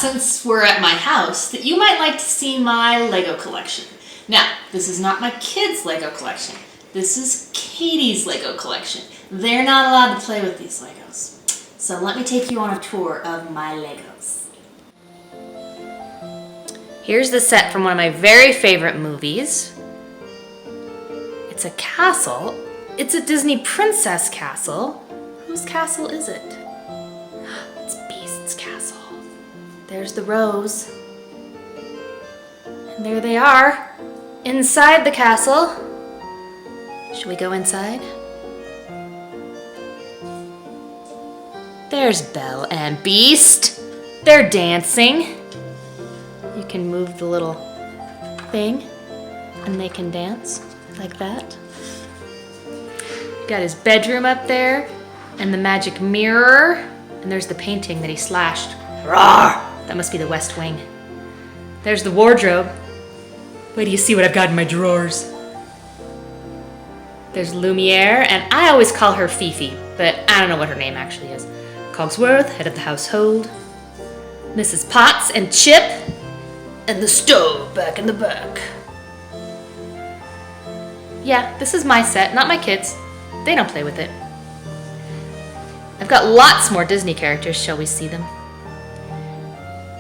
since we're at my house, that you might like to see my Lego collection. Now, this is not my kids' Lego collection. This is Katie's Lego collection. They're not allowed to play with these Legos. So let me take you on a tour of my Legos. Here's the set from one of my very favorite movies. It's a castle. It's a Disney princess castle. Whose castle is it? It's Beast's castle. There's the rose. And there they are, inside the castle. Should we go inside? There's Belle and Beast. They're dancing. You can move the little thing and they can dance like that. Got his bedroom up there and the magic mirror. And there's the painting that he slashed. Roar! That must be the West Wing. There's the wardrobe. Wait till you see what I've got in my drawers. There's Lumiere, and I always call her Fifi, but I don't know what her name actually is. Cogsworth, head of the household. Mrs. Potts and Chip. And the stove back in the back. Yeah, this is my set, not my kids'. They don't play with it. I've got lots more Disney characters. Shall we see them?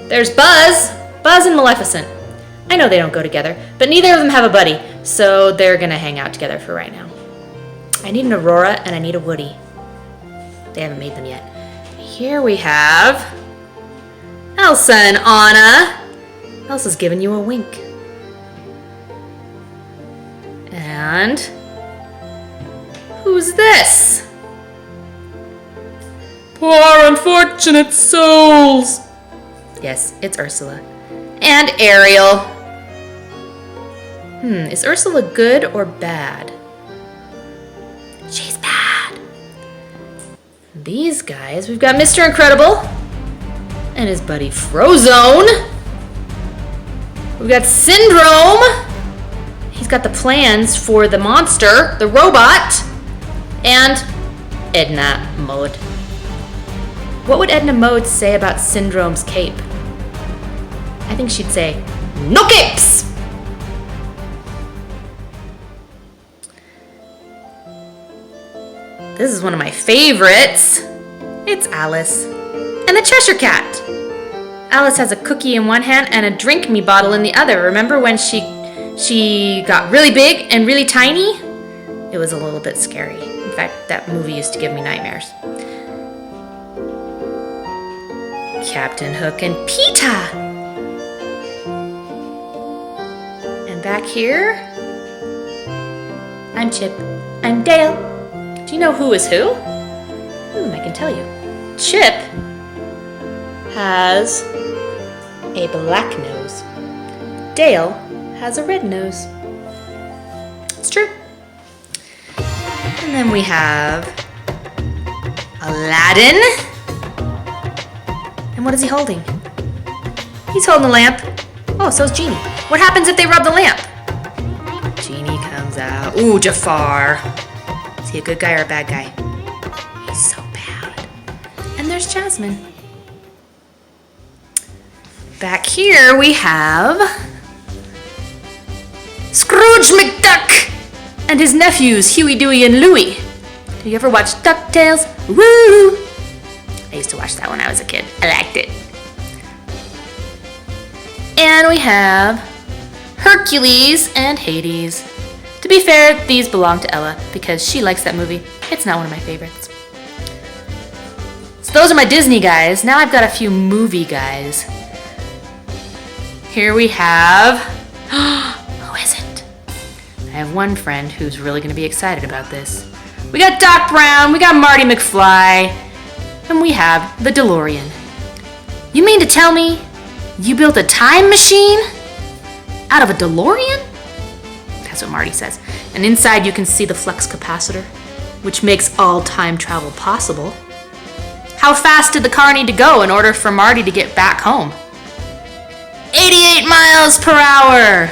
There's Buzz! Buzz and Maleficent. I know they don't go together, but neither of them have a buddy, so they're gonna hang out together for right now. I need an Aurora and I need a Woody. They haven't made them yet. Here we have Elsa and Anna. Elsa's giving you a wink. And who's this? Poor unfortunate souls. Yes, it's Ursula. And Ariel. Is Ursula good or bad? She's bad. These guys, we've got Mr. Incredible and his buddy Frozone. We've got Syndrome. He's got the plans for the monster, the robot, and Edna Mode. What would Edna Mode say about Syndrome's cape? I think she'd say, "No capes!" This is one of my favorites. It's Alice and the Cheshire Cat. Alice has a cookie in one hand and a drink me bottle in the other. Remember when she got really big and really tiny? It was a little bit scary. In fact, that movie used to give me nightmares. Captain Hook and Peeta. And back here, I'm Chip. I'm Dale. Do you know who is who? I can tell you. Chip has a black nose. Dale has a red nose. It's true. And then we have Aladdin. And what is he holding? He's holding a lamp. Oh, so's Genie. What happens if they rub the lamp? Genie comes out. Ooh, Jafar. Is he a good guy or a bad guy? He's so bad. And there's Jasmine. Back here we have Scrooge McDuck and his nephews, Huey, Dewey, and Louie. Did you ever watch DuckTales? Woo! I used to watch that when I was a kid. I liked it. And we have Hercules and Hades. To be fair, these belong to Ella because she likes that movie. It's not one of my favorites. So those are my Disney guys. Now I've got a few movie guys. Here we have... Who is it? I have one friend who's really going to be excited about this. We got Doc Brown, we got Marty McFly, and we have the DeLorean. You mean to tell me you built a time machine out of a DeLorean? That's what Marty says. And inside you can see the flux capacitor, which makes all time travel possible. How fast did the car need to go in order for Marty to get back home? 88 miles per hour!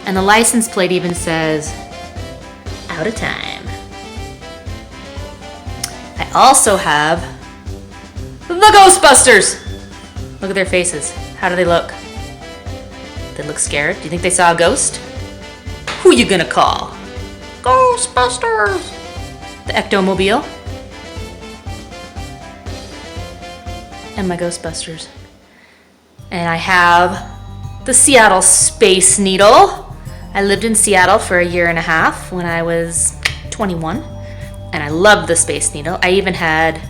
And the license plate even says, out of time. I also have the Ghostbusters. Look at their faces. How do they look? They look scared. Do you think they saw a ghost? Who you gonna call? Ghostbusters! The Ectomobile. And my Ghostbusters. And I have the Seattle Space Needle. I lived in Seattle for a year and a half when I was 21. And I loved the Space Needle. I even had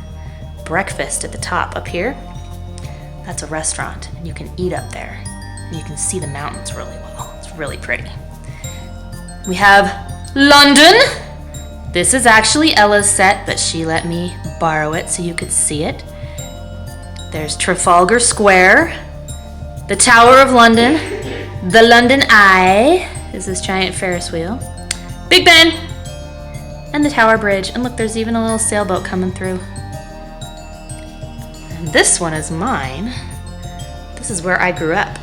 breakfast at the top up here. That's a restaurant, and you can eat up there. And you can see the mountains really well. It's really pretty. We have London. This is actually Ella's set, but she let me borrow it so you could see it. There's Trafalgar Square, the Tower of London, the London Eye is this giant Ferris wheel, Big Ben, and the Tower Bridge. And look, there's even a little sailboat coming through. And this one is mine. This is where I grew up.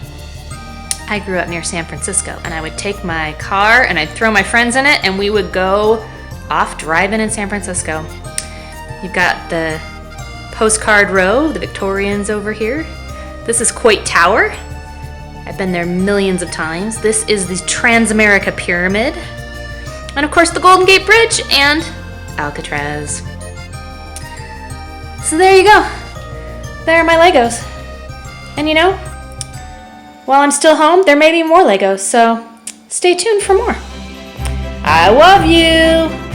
I grew up near San Francisco, and I would take my car and I'd throw my friends in it, and we would go off driving in San Francisco. You've got the Postcard Row, the Victorians over here. This is Coit Tower. I've been there millions of times. This is the Transamerica Pyramid. And of course the Golden Gate Bridge and Alcatraz. So there you go. There are my Legos. And you know, while I'm still home, there may be more Legos, so stay tuned for more. I love you!